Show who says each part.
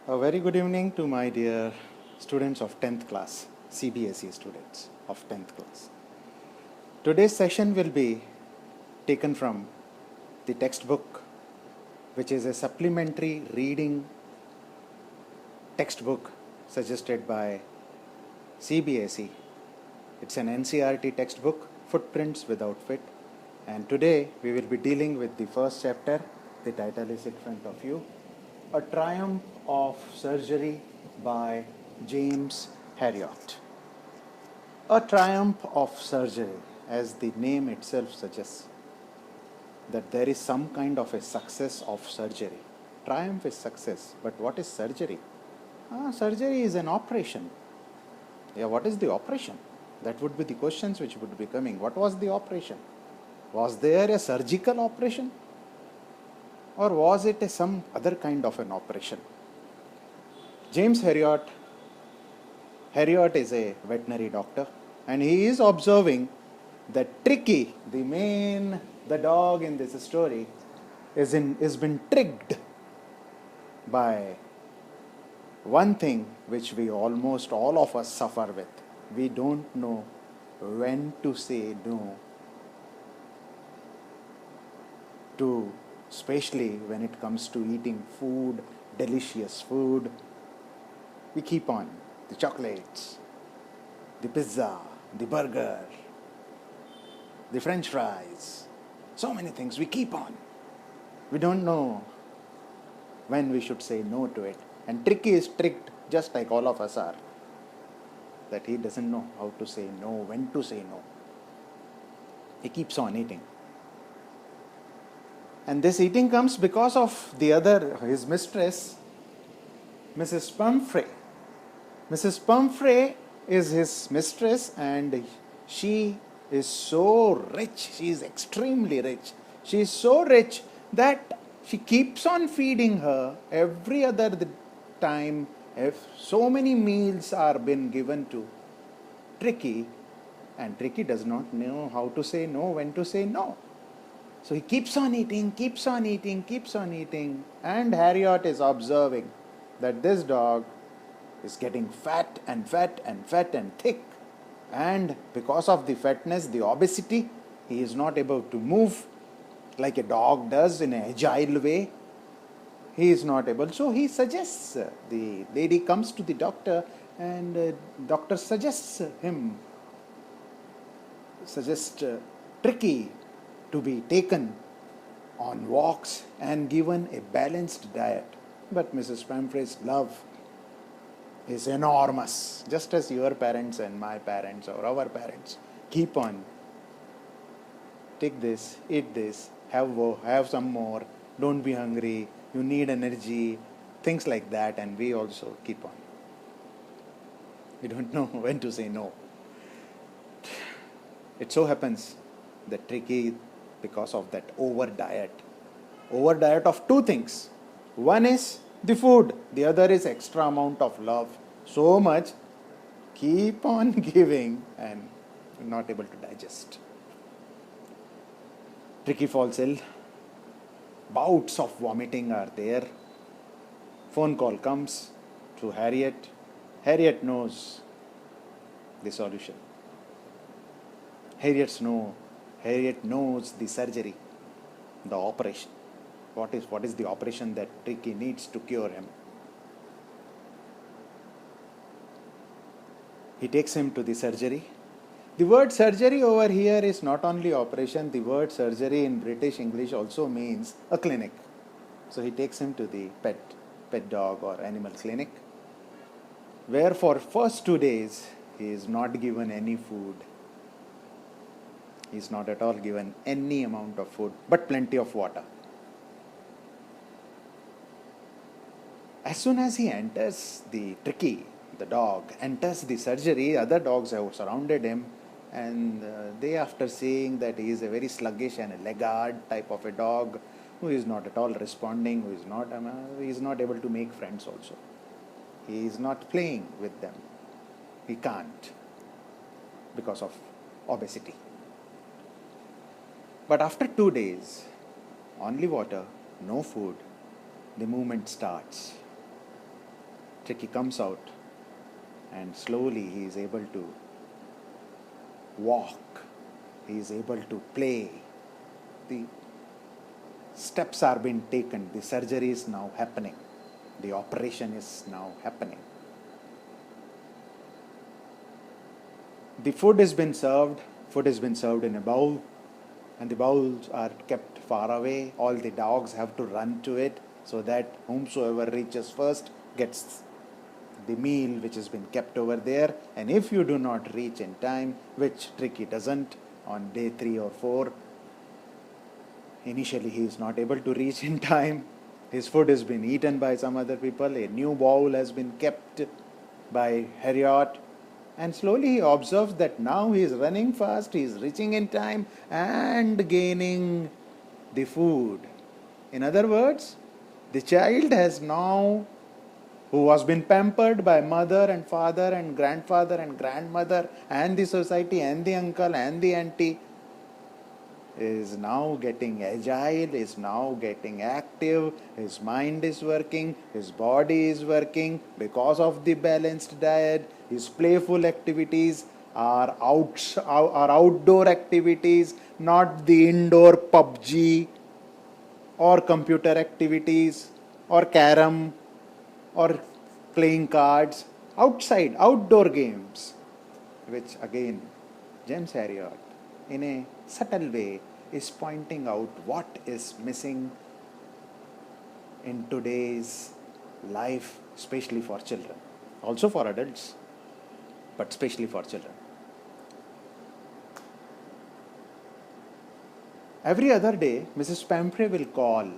Speaker 1: A very good evening to my dear students of 10th class, CBSE students of 10th class. Today's session will be taken from the textbook, which is a supplementary reading textbook suggested by CBSE. It's an NCERT textbook, Footprints Without Fit. And today we will be dealing with the first chapter. The title is in front of you. A Triumph of Surgery by James Herriot. A triumph of surgery, as the name itself suggests, that there is some kind of a success of surgery. Triumph is success, but what is surgery? Surgery is an operation. Yeah, what is the operation? That would be the questions which would be coming. What was the operation? Was there a surgical operation? Or was it some other kind of an operation? James Herriot is a veterinary doctor, and he is observing that Tricky, the dog in this story, is been tricked by one thing which we almost all of us suffer with. We don't know when to say no to, especially when it comes to eating food, delicious food. We keep on the chocolates, the pizza, the burger, the french fries, so many things we keep on. We don't know when we should say no to it. And Tricky is tricked just like all of us are, that he doesn't know how to say no, when to say no. He keeps on eating. And this eating comes because of his mistress, Mrs. Pumphrey. Mrs. Pumphrey is his mistress, and she is so rich. She is extremely rich. She is so rich that she keeps on feeding her every other time. If so many meals are been given to Tricky, and Tricky does not know how to say no, when to say no. So he keeps on eating, and Harriot is observing that this dog is getting fat and thick, and because of the fatness, the obesity, he is not able to move like a dog does in an agile way. He is not able. So he suggests, the lady comes to the doctor, and doctor suggests Tricky to be taken on walks and given a balanced diet. But Mrs. Pumphrey's love is enormous, just as your parents and my parents or our parents keep on. Take this, eat this, have some more, don't be hungry, you need energy, things like that, and we also keep on. We don't know when to say no. It so happens that Tricky, because of that over diet of two things. One is the food, the other is extra amount of love. So much, keep on giving and not able to digest. Tricky falls ill. Bouts of vomiting are there. Phone call comes to Harriet. Harriet knows the solution. Harriet knows the surgery, the operation. What is the operation that Tricky needs to cure him? He takes him to the surgery. The word surgery over here is not only operation. The word surgery in British English also means a clinic. So he takes him to the pet dog or animal clinic, where for first 2 days he is not given any food. He is not at all given any amount of food, but plenty of water. As soon as he enters, the Tricky, the dog, enters the surgery, other dogs have surrounded him, and they, after seeing that he is a very sluggish and a laggard type of a dog, who is not at all responding, who is not able to make friends also. He is not playing with them. He can't, because of obesity. But after 2 days, only water, no food, the movement starts. Tricky comes out and slowly he is able to walk, he is able to play. The steps are being taken, the surgery is now happening, the operation is now happening. The food has been served in a bowl, and the bowls are kept far away. All the dogs have to run to it so that whomsoever reaches first gets the meal which has been kept over there. And if you do not reach in time, which Tricky doesn't on day 3 or 4, initially he is not able to reach in time. His food has been eaten by some other people. A new bowl has been kept by Harriot. And slowly he observes that now he is running fast, he is reaching in time and gaining the food. In other words, the child has now, who has been pampered by mother and father and grandfather and grandmother and the society and the uncle and the auntie, is now getting agile, is now getting active, his mind is working, his body is working because of the balanced diet, his playful activities are outdoor activities, not the indoor PUBG or computer activities or carom or playing cards, outdoor games, which again James Harriot in a subtle way is pointing out what is missing in today's life, especially for children, also for adults, but especially for children. Every other day, Mrs. Pamphre will call